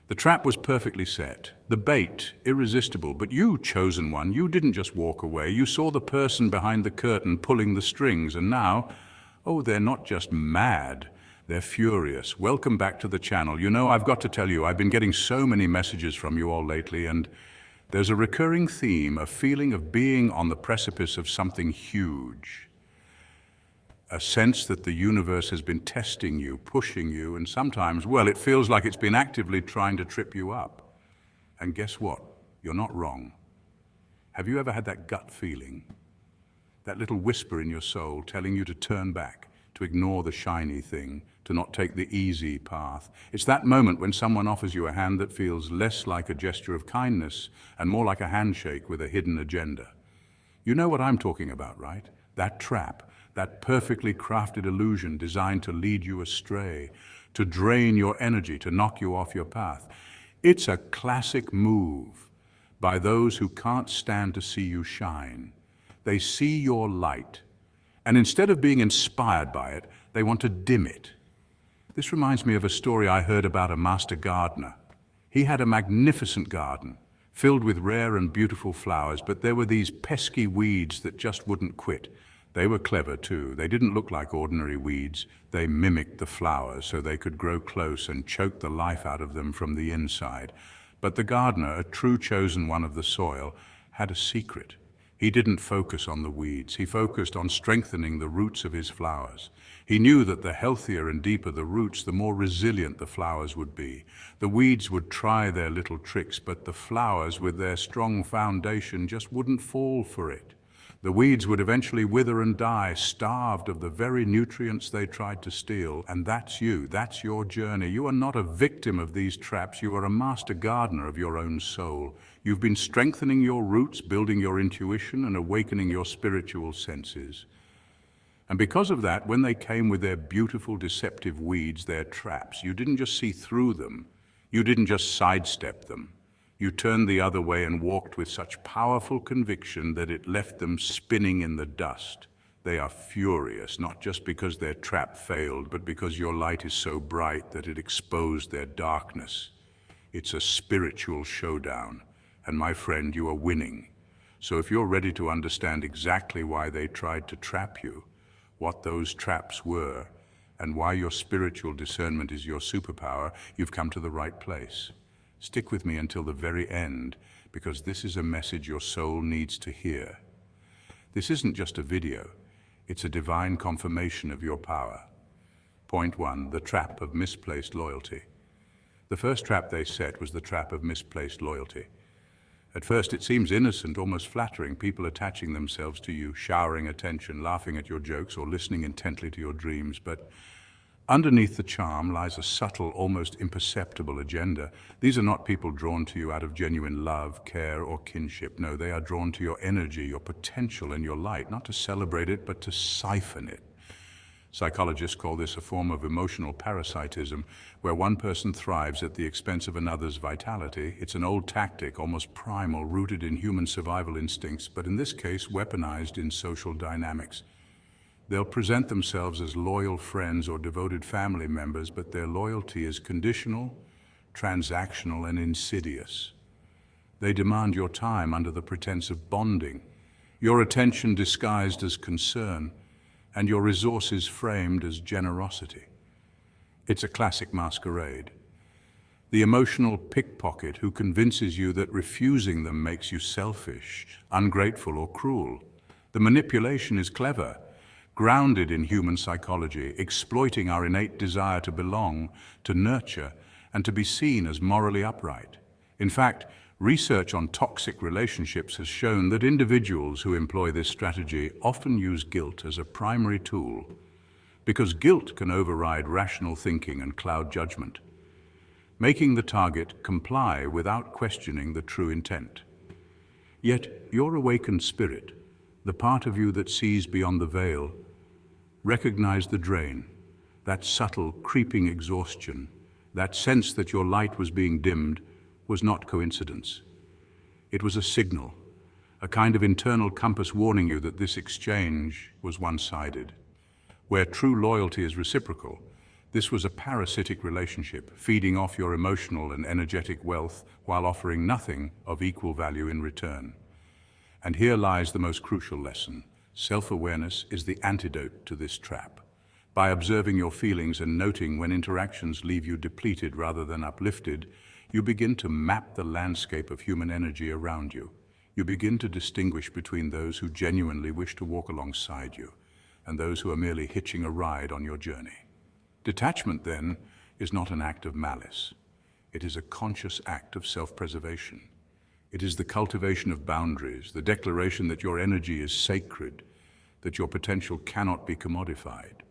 The trap was perfectly set, the bait irresistible, but you, chosen one, you didn't just walk away. You saw the person behind the curtain pulling the strings, and now, oh, they're not just mad, they're furious. Welcome back to the channel. You know, I've got to tell you, I've been getting so many messages from you all lately, and there's a recurring theme, a feeling of being on the precipice of something huge. A sense that the universe has been testing you, pushing you, and sometimes, well, it feels like it's been actively trying to trip you up. And guess what? You're not wrong. Have you ever had that gut feeling? That little whisper in your soul telling you to turn back, to ignore the shiny thing, to not take the easy path. It's that moment when someone offers you a hand that feels less like a gesture of kindness and more like a handshake with a hidden agenda. You know what I'm talking about, right? That trap. That perfectly crafted illusion designed to lead you astray, to drain your energy, to knock you off your path. It's a classic move by those who can't stand to see you shine. They see your light, and instead of being inspired by it, they want to dim it. This reminds me of a story I heard about a master gardener. He had a magnificent garden, filled with rare and beautiful flowers, but there were these pesky weeds that just wouldn't quit. They were clever too. They didn't look like ordinary weeds. They mimicked the flowers so they could grow close and choke the life out of them from the inside. But the gardener, a true chosen one of the soil, had a secret. He didn't focus on the weeds. He focused on strengthening the roots of his flowers. He knew that the healthier and deeper the roots, the more resilient the flowers would be. The weeds would try their little tricks, but the flowers, with their strong foundation, just wouldn't fall for it. The weeds would eventually wither and die, starved of the very nutrients they tried to steal. And that's you, that's your journey. You are not a victim of these traps, you are a master gardener of your own soul. You've been strengthening your roots, building your intuition, and awakening your spiritual senses. And because of that, when they came with their beautiful, deceptive weeds, their traps, you didn't just see through them, you didn't just sidestep them. You turned the other way and walked with such powerful conviction that it left them spinning in the dust. They are furious, not just because their trap failed, but because your light is so bright that it exposed their darkness. It's a spiritual showdown, and my friend, you are winning. So if you're ready to understand exactly why they tried to trap you, what those traps were, and why your spiritual discernment is your superpower, you've come to the right place. Stick with me until the very end, because this is a message your soul needs to hear. This isn't just a video, it's a divine confirmation of your power. Point 1, the trap of misplaced loyalty. The first trap they set was the trap of misplaced loyalty. At first it seems innocent, almost flattering, people attaching themselves to you, showering attention, laughing at your jokes, or listening intently to your dreams, but underneath the charm lies a subtle, almost imperceptible agenda. These are not people drawn to you out of genuine love, care, or kinship. No, they are drawn to your energy, your potential, and your light, not to celebrate it, but to siphon it. Psychologists call this a form of emotional parasitism, where one person thrives at the expense of another's vitality. It's an old tactic, almost primal, rooted in human survival instincts, but in this case, weaponized in social dynamics. They'll present themselves as loyal friends or devoted family members, but their loyalty is conditional, transactional, and insidious. They demand your time under the pretense of bonding, your attention disguised as concern, and your resources framed as generosity. It's a classic masquerade. The emotional pickpocket who convinces you that refusing them makes you selfish, ungrateful, or cruel. The manipulation is clever, grounded in human psychology, exploiting our innate desire to belong, to nurture, and to be seen as morally upright. In fact, research on toxic relationships has shown that individuals who employ this strategy often use guilt as a primary tool, because guilt can override rational thinking and cloud judgment, making the target comply without questioning the true intent. Yet your awakened spirit, the part of you that sees beyond the veil, recognized the drain, that subtle, creeping exhaustion, that sense that your light was being dimmed, was not coincidence. It was a signal, a kind of internal compass warning you that this exchange was one-sided. Where true loyalty is reciprocal, This was a parasitic relationship, feeding off your emotional and energetic wealth while offering nothing of equal value in return. And here lies the most crucial lesson. Self-awareness is the antidote to this trap. By observing your feelings and noting when interactions leave you depleted rather than uplifted, you begin to map the landscape of human energy around you. You begin to distinguish between those who genuinely wish to walk alongside you and those who are merely hitching a ride on your journey. Detachment, then, is not an act of malice. It is a conscious act of self-preservation. It is the cultivation of boundaries, the declaration that your energy is sacred, that your potential cannot be commodified.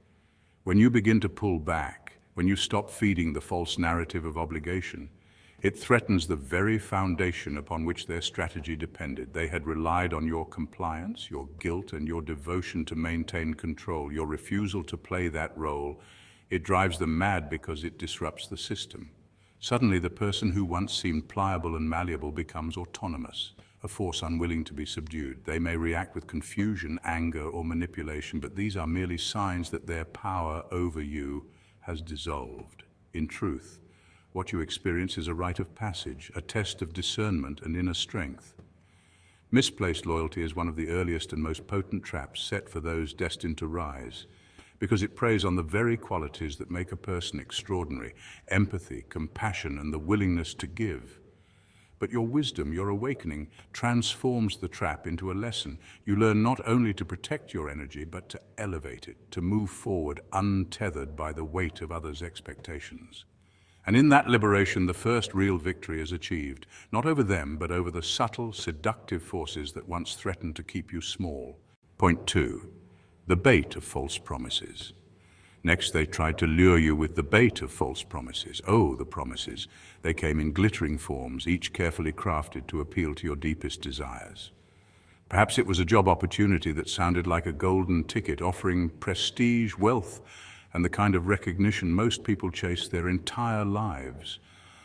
When you begin to pull back, when you stop feeding the false narrative of obligation, it threatens the very foundation upon which their strategy depended. They had relied on your compliance, your guilt, and your devotion to maintain control, your refusal to play that role. It drives them mad because it disrupts the system. Suddenly, the person who once seemed pliable and malleable becomes autonomous, a force unwilling to be subdued. They may react with confusion, anger, or manipulation, but these are merely signs that their power over you has dissolved. In truth, what you experience is a rite of passage, a test of discernment and inner strength. Misplaced loyalty is one of the earliest and most potent traps set for those destined to rise, because it preys on the very qualities that make a person extraordinary: empathy, compassion, and the willingness to give. But your wisdom, your awakening, transforms the trap into a lesson. You learn not only to protect your energy, but to elevate it, to move forward untethered by the weight of others' expectations. And in that liberation, the first real victory is achieved, not over them, but over the subtle, seductive forces that once threatened to keep you small. Point 2. The bait of false promises. Next, they tried to lure you with the bait of false promises. Oh, the promises. They came in glittering forms, each carefully crafted to appeal to your deepest desires. Perhaps it was a job opportunity that sounded like a golden ticket, offering prestige, wealth, and the kind of recognition most people chase their entire lives.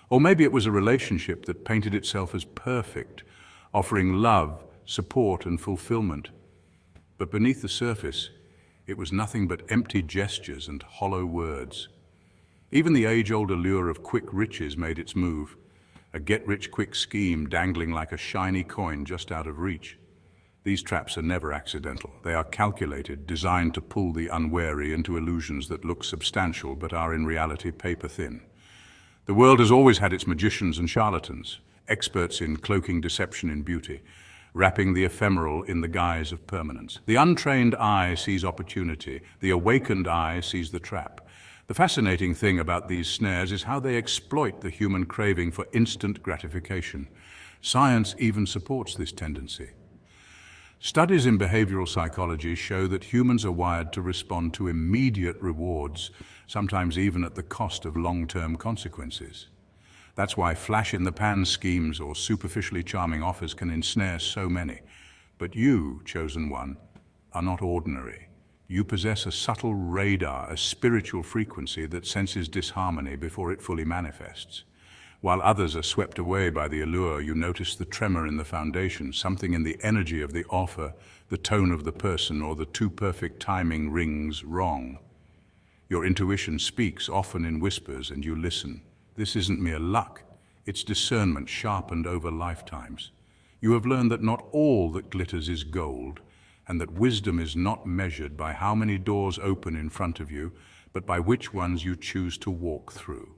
Or maybe it was a relationship that painted itself as perfect, offering love, support, and fulfillment. But beneath the surface, it was nothing but empty gestures and hollow words. Even the age-old allure of quick riches made its move, a get-rich-quick scheme dangling like a shiny coin just out of reach. These traps are never accidental. They are calculated, designed to pull the unwary into illusions that look substantial but are in reality paper-thin. The world has always had its magicians and charlatans, experts in cloaking deception in beauty, wrapping the ephemeral in the guise of permanence. The untrained eye sees opportunity. The awakened eye sees the trap. The fascinating thing about these snares is how they exploit the human craving for instant gratification. Science even supports this tendency. Studies in behavioral psychology show that humans are wired to respond to immediate rewards, sometimes even at the cost of long-term consequences. That's why flash-in-the-pan schemes or superficially charming offers can ensnare so many. But you, chosen one, are not ordinary. You possess a subtle radar, a spiritual frequency that senses disharmony before it fully manifests. While others are swept away by the allure, you notice the tremor in the foundation, something in the energy of the offer, the tone of the person, or the too-perfect timing rings wrong. Your intuition speaks, often in whispers, and you listen. This isn't mere luck. It's discernment sharpened over lifetimes. You have learned that not all that glitters is gold, and that wisdom is not measured by how many doors open in front of you, but by which ones you choose to walk through.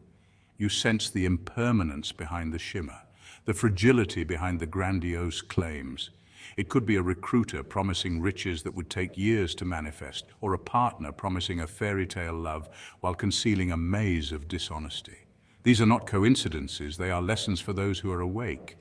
You sense the impermanence behind the shimmer, the fragility behind the grandiose claims. It could be a recruiter promising riches that would take years to manifest, or a partner promising a fairy tale love while concealing a maze of dishonesty. These are not coincidences, they are lessons for those who are awake.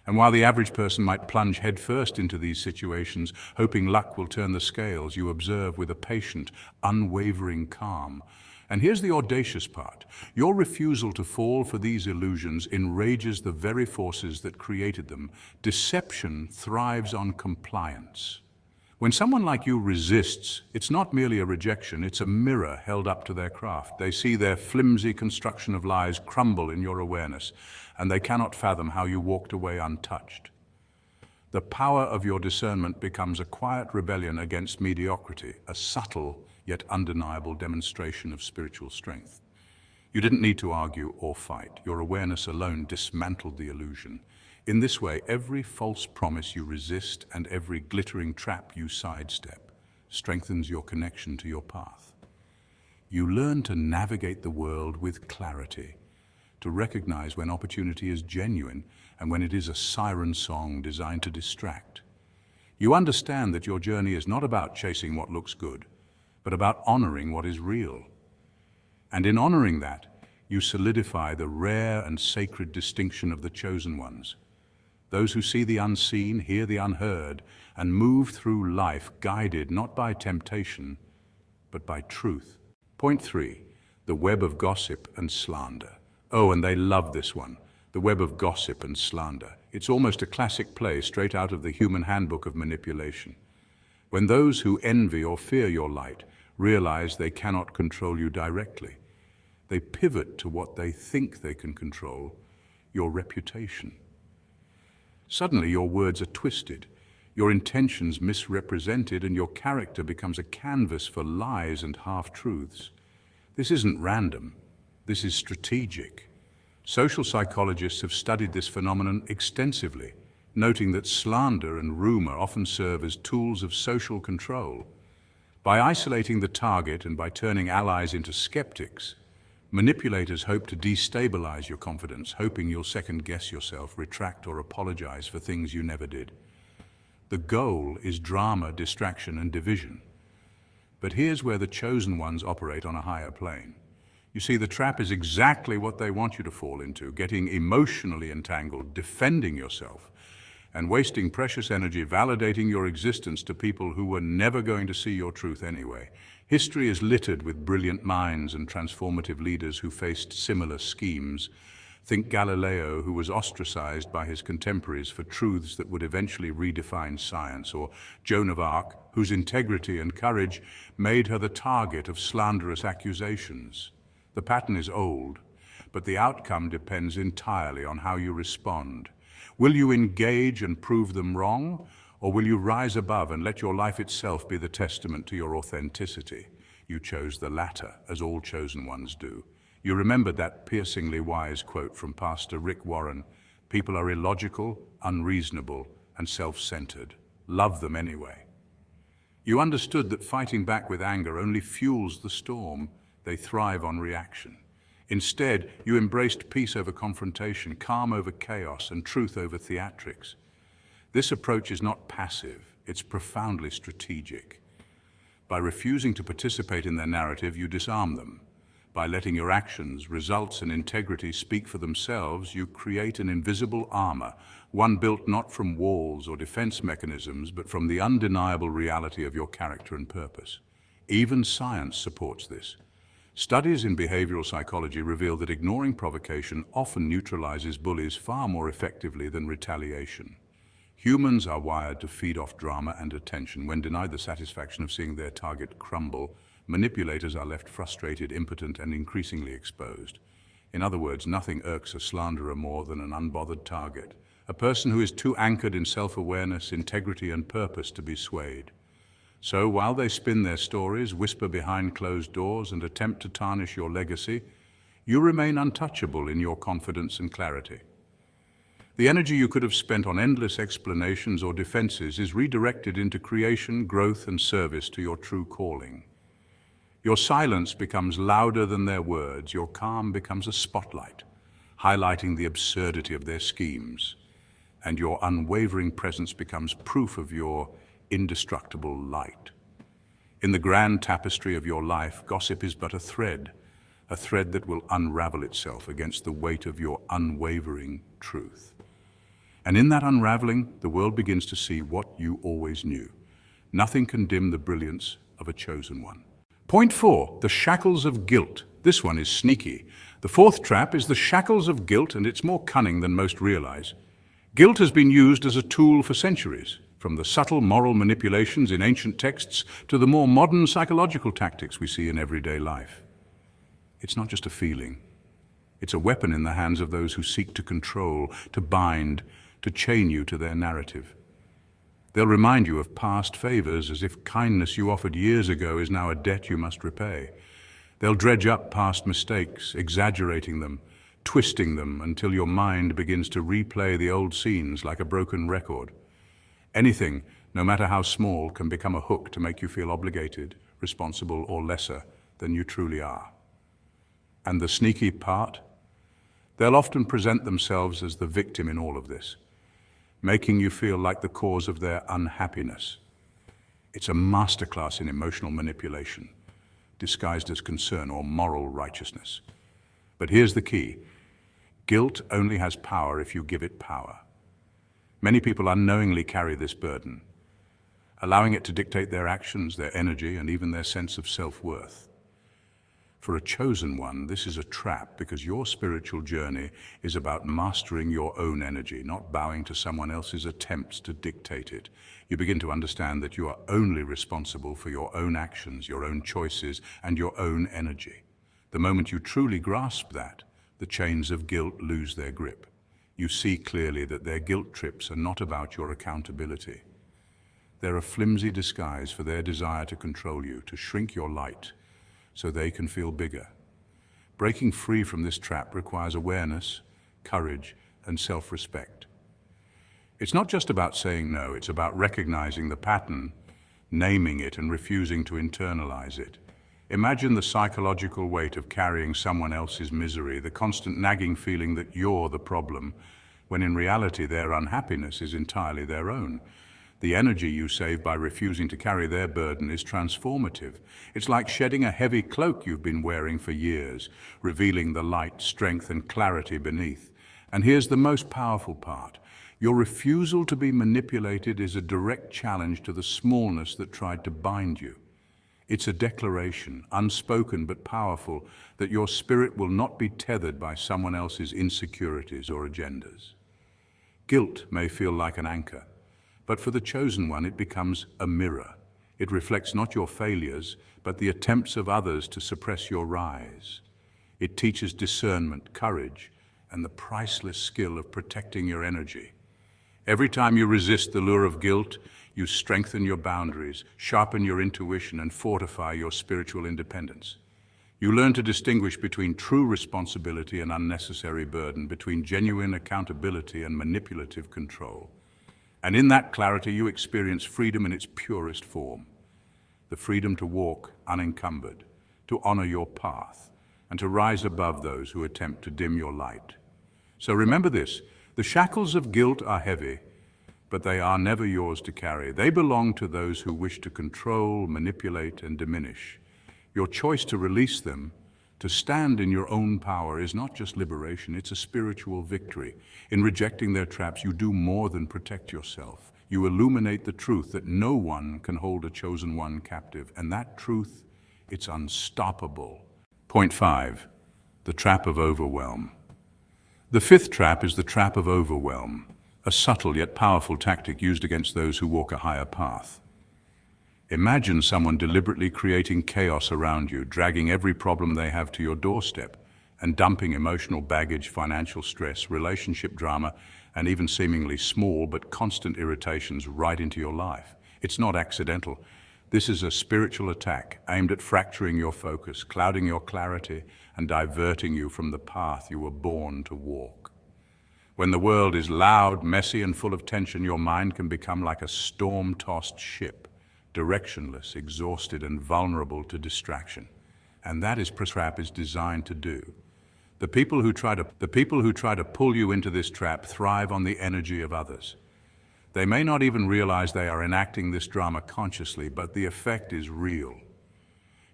And while the average person might plunge headfirst into these situations, hoping luck will turn the scales, you observe with a patient, unwavering calm. And here's the audacious part. Your refusal to fall for these illusions enrages the very forces that created them. Deception thrives on compliance. When someone like you resists, it's not merely a rejection, it's a mirror held up to their craft. They see their flimsy construction of lies crumble in your awareness, and they cannot fathom how you walked away untouched. The power of your discernment becomes a quiet rebellion against mediocrity, a subtle yet undeniable demonstration of spiritual strength. You didn't need to argue or fight. Your awareness alone dismantled the illusion. In this way, every false promise you resist and every glittering trap you sidestep strengthens your connection to your path. You learn to navigate the world with clarity, to recognize when opportunity is genuine and when it is a siren song designed to distract. You understand that your journey is not about chasing what looks good, but about honoring what is real. And in honoring that, you solidify the rare and sacred distinction of the chosen ones. Those who see the unseen, hear the unheard, and move through life guided not by temptation, but by truth. Point 3, the web of gossip and slander. Oh, and they love this one, the web of gossip and slander. It's almost a classic play straight out of the human handbook of manipulation. When those who envy or fear your light realize they cannot control you directly, they pivot to what they think they can control, your reputation. Suddenly your words are twisted, your intentions misrepresented, and your character becomes a canvas for lies and half-truths. This isn't random, this is strategic. Social psychologists have studied this phenomenon extensively, noting that slander and rumor often serve as tools of social control. By isolating the target and by turning allies into skeptics, manipulators hope to destabilize your confidence, hoping you'll second-guess yourself, retract, or apologize for things you never did. The goal is drama, distraction, and division. But here's where the chosen ones operate on a higher plane. You see, the trap is exactly what they want you to fall into, getting emotionally entangled, defending yourself, and wasting precious energy validating your existence to people who were never going to see your truth anyway. History is littered with brilliant minds and transformative leaders who faced similar schemes. Think Galileo, who was ostracized by his contemporaries for truths that would eventually redefine science, or Joan of Arc, whose integrity and courage made her the target of slanderous accusations. The pattern is old, but the outcome depends entirely on how you respond. Will you engage and prove them wrong, or will you rise above and let your life itself be the testament to your authenticity? You chose the latter, as all chosen ones do. You remembered that piercingly wise quote from Pastor Rick Warren: "People are illogical, unreasonable, and self-centered. Love them anyway." You understood that fighting back with anger only fuels the storm. They thrive on reaction. Instead, you embraced peace over confrontation, calm over chaos, and truth over theatrics. This approach is not passive, it's profoundly strategic. By refusing to participate in their narrative, you disarm them. By letting your actions, results, and integrity speak for themselves, you create an invisible armor, one built not from walls or defense mechanisms, but from the undeniable reality of your character and purpose. Even science supports this. Studies in behavioral psychology reveal that ignoring provocation often neutralizes bullies far more effectively than retaliation. Humans are wired to feed off drama and attention. When denied the satisfaction of seeing their target crumble, manipulators are left frustrated, impotent, and increasingly exposed. In other words, nothing irks a slanderer more than an unbothered target, a person who is too anchored in self-awareness, integrity, and purpose to be swayed. So while they spin their stories, whisper behind closed doors, and attempt to tarnish your legacy, you remain untouchable in your confidence and clarity. The energy you could have spent on endless explanations or defenses is redirected into creation, growth, and service to your true calling. Your silence becomes louder than their words. Your calm becomes a spotlight, highlighting the absurdity of their schemes. And your unwavering presence becomes proof of your indestructible light. In the grand tapestry of your life, gossip is but a thread that will unravel itself against the weight of your unwavering truth. And in that unraveling, the world begins to see what you always knew. Nothing can dim the brilliance of a chosen one. Point 4, the shackles of guilt. This one is sneaky. The fourth trap is the shackles of guilt, and it's more cunning than most realize. Guilt has been used as a tool for centuries, from the subtle moral manipulations in ancient texts to the more modern psychological tactics we see in everyday life. It's not just a feeling. It's a weapon in the hands of those who seek to control, to bind, to chain you to their narrative. They'll remind you of past favors as if kindness you offered years ago is now a debt you must repay. They'll dredge up past mistakes, exaggerating them, twisting them until your mind begins to replay the old scenes like a broken record. Anything, no matter how small, can become a hook to make you feel obligated, responsible, or lesser than you truly are. And the sneaky part? They'll often present themselves as the victim in all of this, making you feel like the cause of their unhappiness. It's a masterclass in emotional manipulation, disguised as concern or moral righteousness. But here's the key. Guilt only has power if you give it power. Many people unknowingly carry this burden, allowing it to dictate their actions, their energy, and even their sense of self-worth. For a chosen one, this is a trap because your spiritual journey is about mastering your own energy, not bowing to someone else's attempts to dictate it. You begin to understand that you are only responsible for your own actions, your own choices, and your own energy. The moment you truly grasp that, the chains of guilt lose their grip. You see clearly that their guilt trips are not about your accountability. They're a flimsy disguise for their desire to control you, to shrink your light, so they can feel bigger. Breaking free from this trap requires awareness, courage, and self-respect. It's not just about saying no, it's about recognizing the pattern, naming it, and refusing to internalize it. Imagine the psychological weight of carrying someone else's misery, the constant nagging feeling that you're the problem, when in reality their unhappiness is entirely their own. The energy you save by refusing to carry their burden is transformative. It's like shedding a heavy cloak you've been wearing for years, revealing the light, strength, and clarity beneath. And here's the most powerful part. Your refusal to be manipulated is a direct challenge to the smallness that tried to bind you. It's a declaration, unspoken but powerful, that your spirit will not be tethered by someone else's insecurities or agendas. Guilt may feel like an anchor, but for the chosen one it becomes a mirror. It reflects not your failures, but the attempts of others to suppress your rise. It teaches discernment, courage, and the priceless skill of protecting your energy. Every time you resist the lure of guilt, you strengthen your boundaries, sharpen your intuition, and fortify your spiritual independence. You learn to distinguish between true responsibility and unnecessary burden, between genuine accountability and manipulative control. And in that clarity, you experience freedom in its purest form. The freedom to walk unencumbered, to honor your path, and to rise above those who attempt to dim your light. So remember this, the shackles of guilt are heavy, but they are never yours to carry. They belong to those who wish to control, manipulate, and diminish. Your choice to release them, to stand in your own power, is not just liberation, it's a spiritual victory. In rejecting their traps, you do more than protect yourself. You illuminate the truth that no one can hold a chosen one captive, and that truth, it's unstoppable. Point 5, the trap of overwhelm. The fifth trap is the trap of overwhelm, a subtle yet powerful tactic used against those who walk a higher path. Imagine someone deliberately creating chaos around you, dragging every problem they have to your doorstep, and dumping emotional baggage, financial stress, relationship drama, and even seemingly small but constant irritations right into your life. It's not accidental. This is a spiritual attack aimed at fracturing your focus, clouding your clarity, and diverting you from the path you were born to walk. When the world is loud, messy, and full of tension, your mind can become like a storm-tossed ship, directionless, exhausted, and vulnerable to distraction. And that is what this trap is designed to do. The people who try to pull you into this trap thrive on the energy of others. They may not even realize they are enacting this drama consciously, but the effect is real.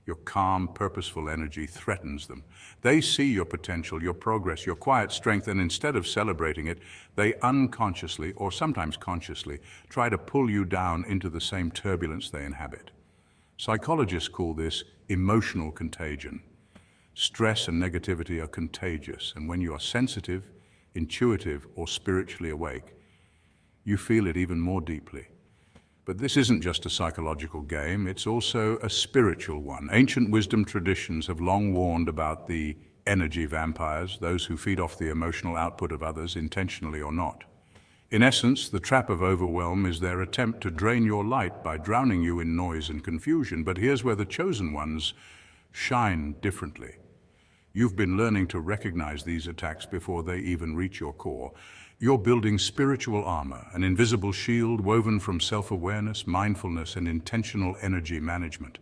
Your calm, purposeful energy threatens them. They see your potential, your progress, your quiet strength, and instead of celebrating it, they unconsciously, or sometimes consciously, try to pull you down into the same turbulence they inhabit. Psychologists call this emotional contagion. Stress and negativity are contagious, and when you are sensitive, intuitive, or spiritually awake, you feel it even more deeply. But this isn't just a psychological game, it's also a spiritual one. Ancient wisdom traditions have long warned about the energy vampires, those who feed off the emotional output of others, intentionally or not. In essence, the trap of overwhelm is their attempt to drain your light by drowning you in noise and confusion. But here's where the chosen ones shine differently. You've been learning to recognize these attacks before they even reach your core. You're building spiritual armor, an invisible shield woven from self-awareness, mindfulness, and intentional energy management.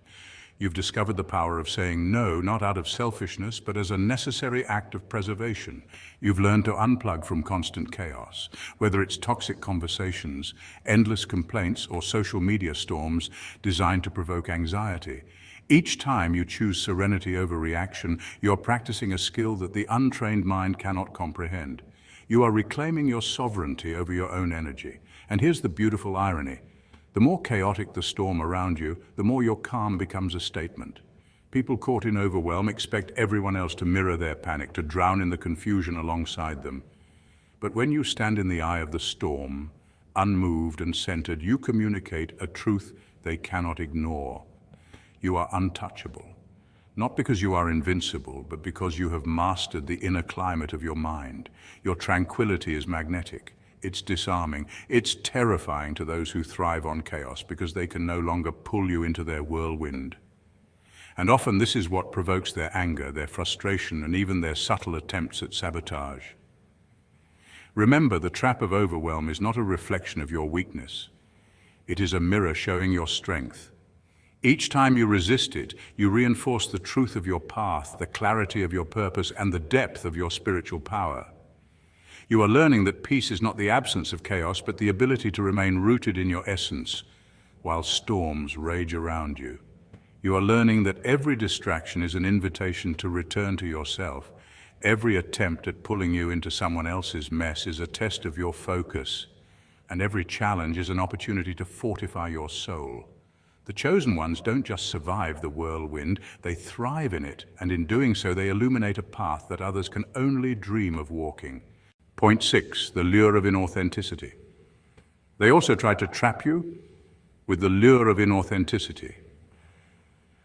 You've discovered the power of saying no, not out of selfishness, but as a necessary act of preservation. You've learned to unplug from constant chaos, whether it's toxic conversations, endless complaints, or social media storms designed to provoke anxiety. Each time you choose serenity over reaction, you're practicing a skill that the untrained mind cannot comprehend. You are reclaiming your sovereignty over your own energy. And here's the beautiful irony. The more chaotic the storm around you, the more your calm becomes a statement. People caught in overwhelm expect everyone else to mirror their panic, to drown in the confusion alongside them. But when you stand in the eye of the storm, unmoved and centered, you communicate a truth they cannot ignore. You are untouchable. Not because you are invincible, but because you have mastered the inner climate of your mind. Your tranquility is magnetic. It's disarming. It's terrifying to those who thrive on chaos because they can no longer pull you into their whirlwind. And often this is what provokes their anger, their frustration, and even their subtle attempts at sabotage. Remember, the trap of overwhelm is not a reflection of your weakness. It is a mirror showing your strength. Each time you resist it, you reinforce the truth of your path, the clarity of your purpose, and the depth of your spiritual power. You are learning that peace is not the absence of chaos, but the ability to remain rooted in your essence while storms rage around you. You are learning that every distraction is an invitation to return to yourself. Every attempt at pulling you into someone else's mess is a test of your focus, and every challenge is an opportunity to fortify your soul. The chosen ones don't just survive the whirlwind, they thrive in it, and in doing so they illuminate a path that others can only dream of walking. Point 6, the lure of inauthenticity. They also try to trap you with the lure of inauthenticity.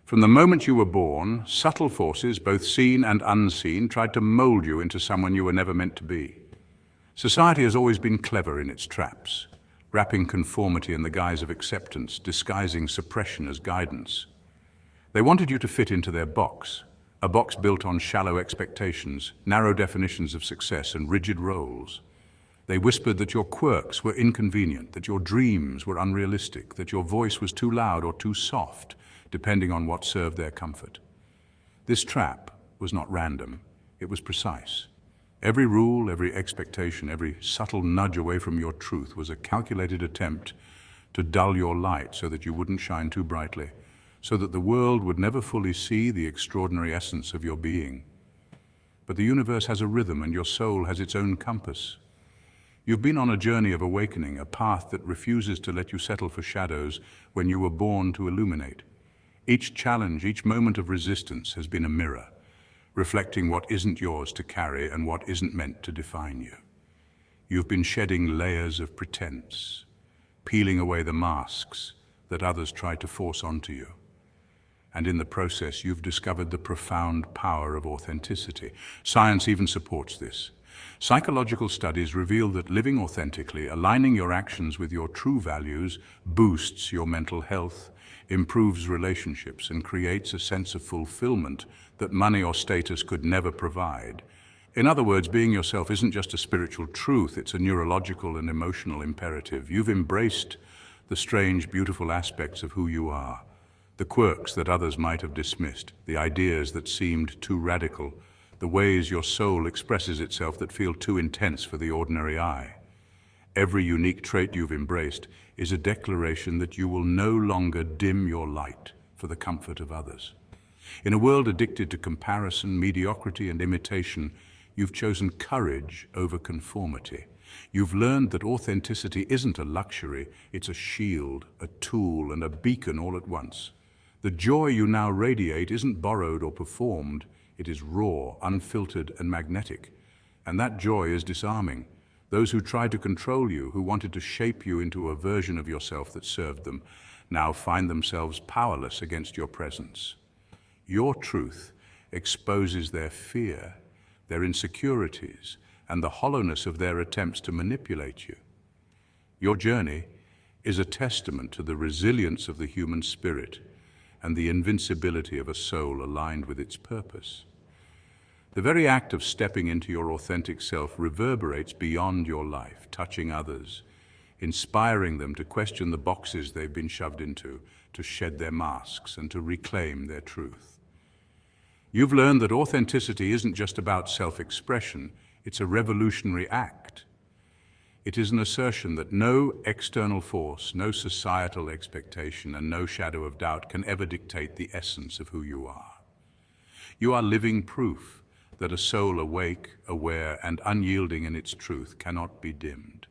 From the moment you were born, subtle forces, both seen and unseen, tried to mold you into someone you were never meant to be. Society has always been clever in its traps, wrapping conformity in the guise of acceptance, disguising suppression as guidance. They wanted you to fit into their box, a box built on shallow expectations, narrow definitions of success, and rigid roles. They whispered that your quirks were inconvenient, that your dreams were unrealistic, that your voice was too loud or too soft, depending on what served their comfort. This trap was not random, it was precise. Every rule, every expectation, every subtle nudge away from your truth was a calculated attempt to dull your light so that you wouldn't shine too brightly, so that the world would never fully see the extraordinary essence of your being. But the universe has a rhythm and your soul has its own compass. You've been on a journey of awakening, a path that refuses to let you settle for shadows when you were born to illuminate. Each challenge, each moment of resistance has been a mirror, reflecting what isn't yours to carry and what isn't meant to define you. You've been shedding layers of pretense, peeling away the masks that others try to force onto you. And in the process, you've discovered the profound power of authenticity. Science even supports this. Psychological studies reveal that living authentically, aligning your actions with your true values, boosts your mental health, improves relationships, and creates a sense of fulfillment that money or status could never provide. In other words, being yourself isn't just a spiritual truth, it's a neurological and emotional imperative. You've embraced the strange, beautiful aspects of who you are, the quirks that others might have dismissed, the ideas that seemed too radical, the ways your soul expresses itself that feel too intense for the ordinary eye. Every unique trait you've embraced is a declaration that you will no longer dim your light for the comfort of others. In a world addicted to comparison, mediocrity, and imitation, you've chosen courage over conformity. You've learned that authenticity isn't a luxury, it's a shield, a tool, and a beacon all at once. The joy you now radiate isn't borrowed or performed, it is raw, unfiltered, and magnetic. And that joy is disarming. Those who tried to control you, who wanted to shape you into a version of yourself that served them, now find themselves powerless against your presence. Your truth exposes their fear, their insecurities, and the hollowness of their attempts to manipulate you. Your journey is a testament to the resilience of the human spirit and the invincibility of a soul aligned with its purpose. The very act of stepping into your authentic self reverberates beyond your life, touching others, inspiring them to question the boxes they've been shoved into, to shed their masks and to reclaim their truth. You've learned that authenticity isn't just about self-expression, it's a revolutionary act. It is an assertion that no external force, no societal expectation, and no shadow of doubt can ever dictate the essence of who you are. You are living proof that a soul awake, aware, and unyielding in its truth cannot be dimmed.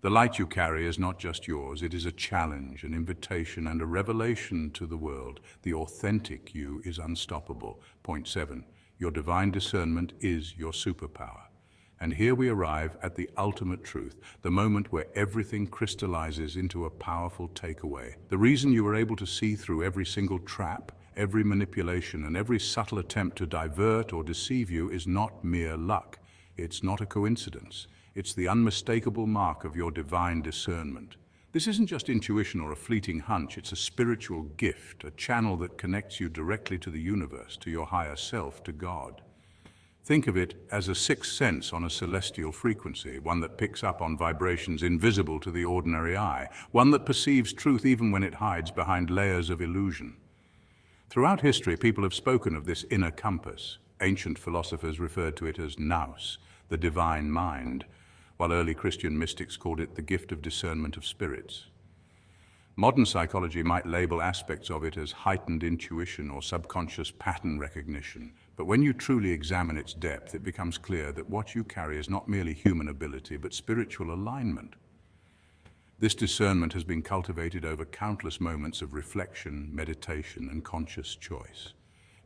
The light you carry is not just yours, it is a challenge, an invitation, and a revelation to the world. The authentic you is unstoppable. Point 7. Your divine discernment is your superpower. And here we arrive at the ultimate truth, the moment where everything crystallizes into a powerful takeaway. The reason you were able to see through every single trap, every manipulation, and every subtle attempt to divert or deceive you is not mere luck. It's not a coincidence. It's the unmistakable mark of your divine discernment. This isn't just intuition or a fleeting hunch, it's a spiritual gift, a channel that connects you directly to the universe, to your higher self, to God. Think of it as a sixth sense on a celestial frequency, one that picks up on vibrations invisible to the ordinary eye, one that perceives truth even when it hides behind layers of illusion. Throughout history, people have spoken of this inner compass. Ancient philosophers referred to it as nous, the divine mind, while early Christian mystics called it the gift of discernment of spirits. Modern psychology might label aspects of it as heightened intuition or subconscious pattern recognition, but when you truly examine its depth, it becomes clear that what you carry is not merely human ability, but spiritual alignment. This discernment has been cultivated over countless moments of reflection, meditation, and conscious choice.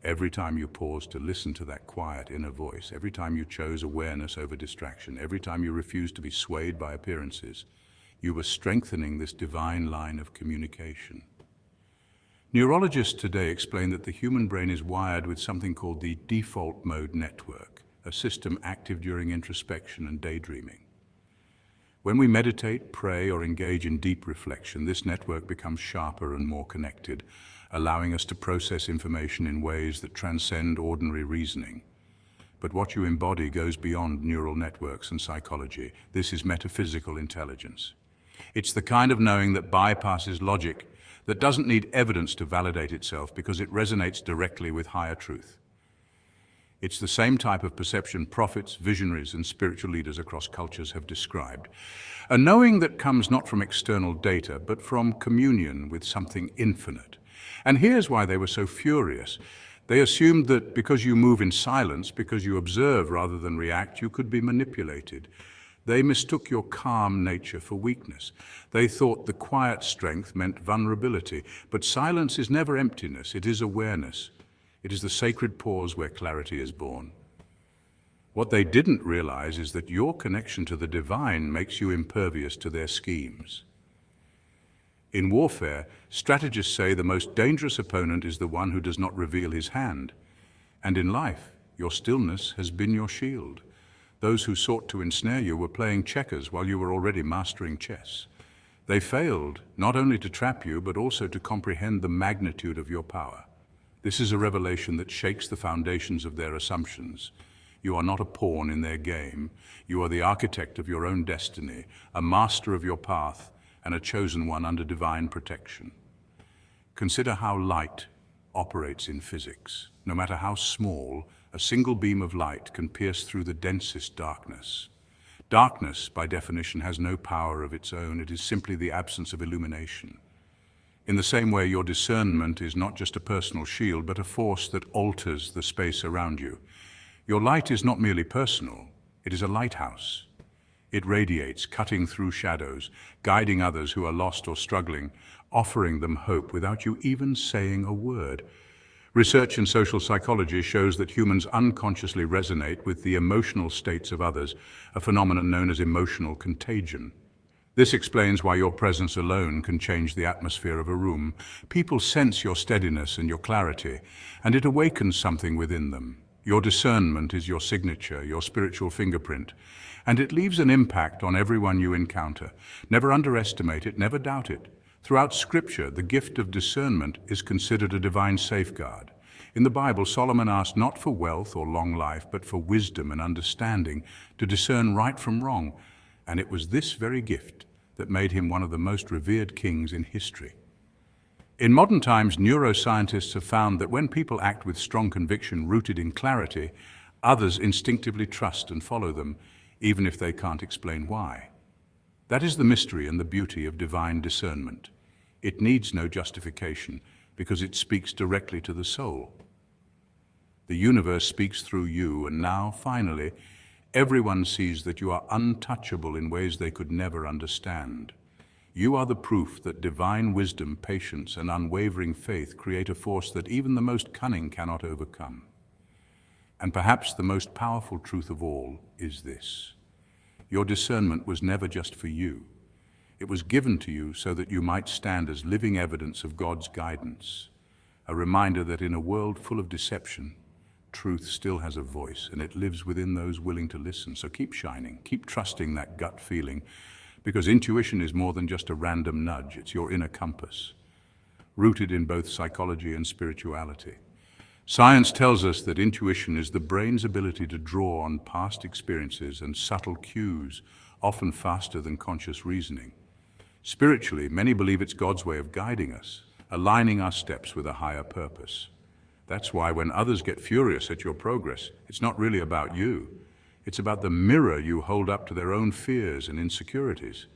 Every time you pause to listen to that quiet inner voice, every time you chose awareness over distraction, every time you refused to be swayed by appearances, you were strengthening this divine line of communication. Neurologists today explain that the human brain is wired with something called the default mode network, a system active during introspection and daydreaming. When we meditate, pray, or engage in deep reflection, this network becomes sharper and more connected, allowing us to process information in ways that transcend ordinary reasoning. But what you embody goes beyond neural networks and psychology. This is metaphysical intelligence. It's the kind of knowing that bypasses logic, that doesn't need evidence to validate itself because it resonates directly with higher truth. It's the same type of perception prophets, visionaries, and spiritual leaders across cultures have described. A knowing that comes not from external data, but from communion with something infinite. And here's why they were so furious. They assumed that because you move in silence, because you observe rather than react, you could be manipulated. They mistook your calm nature for weakness. They thought the quiet strength meant vulnerability. But silence is never emptiness, it is awareness. It is the sacred pause where clarity is born. What they didn't realize is that your connection to the divine makes you impervious to their schemes. In warfare, strategists say the most dangerous opponent is the one who does not reveal his hand. And in life, your stillness has been your shield. Those who sought to ensnare you were playing checkers while you were already mastering chess. They failed not only to trap you, but also to comprehend the magnitude of your power. This is a revelation that shakes the foundations of their assumptions. You are not a pawn in their game. You are the architect of your own destiny, a master of your path, and a chosen one under divine protection. Consider how light operates in physics. No matter how small, a single beam of light can pierce through the densest darkness. Darkness, by definition, has no power of its own. It is simply the absence of illumination. In the same way, your discernment is not just a personal shield, but a force that alters the space around you. Your light is not merely personal, it is a lighthouse. It radiates, cutting through shadows, guiding others who are lost or struggling, offering them hope without you even saying a word. Research in social psychology shows that humans unconsciously resonate with the emotional states of others, a phenomenon known as emotional contagion. This explains why your presence alone can change the atmosphere of a room. People sense your steadiness and your clarity, and it awakens something within them. Your discernment is your signature, your spiritual fingerprint, and it leaves an impact on everyone you encounter. Never underestimate it, never doubt it. Throughout Scripture, the gift of discernment is considered a divine safeguard. In the Bible, Solomon asked not for wealth or long life, but for wisdom and understanding to discern right from wrong, and it was this very gift that made him one of the most revered kings in history. In modern times, neuroscientists have found that when people act with strong conviction rooted in clarity, others instinctively trust and follow them, even if they can't explain why. That is the mystery and the beauty of divine discernment. It needs no justification because it speaks directly to the soul. The universe speaks through you, and now, finally, everyone sees that you are untouchable in ways they could never understand. You are the proof that divine wisdom, patience, and unwavering faith create a force that even the most cunning cannot overcome. And perhaps the most powerful truth of all is this: your discernment was never just for you. It was given to you so that you might stand as living evidence of God's guidance, a reminder that in a world full of deception, truth still has a voice, and it lives within those willing to listen. So keep shining, keep trusting that gut feeling, because intuition is more than just a random nudge. It's your inner compass, rooted in both psychology and spirituality. Science tells us that intuition is the brain's ability to draw on past experiences and subtle cues, often faster than conscious reasoning. Spiritually, many believe it's God's way of guiding us, aligning our steps with a higher purpose. That's why when others get furious at your progress, it's not really about you. It's about the mirror you hold up to their own fears and insecurities.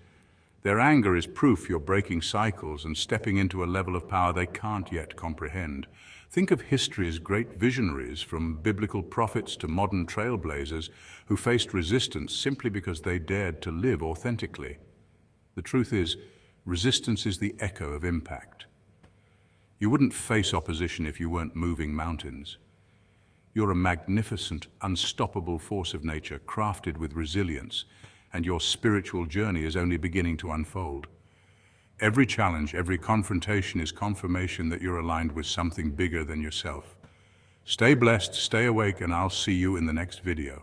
Their anger is proof you're breaking cycles and stepping into a level of power they can't yet comprehend. Think of history's great visionaries, from biblical prophets to modern trailblazers, who faced resistance simply because they dared to live authentically. The truth is, resistance is the echo of impact. You wouldn't face opposition if you weren't moving mountains. You're a magnificent, unstoppable force of nature, crafted with resilience, and your spiritual journey is only beginning to unfold. Every challenge, every confrontation is confirmation that you're aligned with something bigger than yourself. Stay blessed, stay awake, and I'll see you in the next video.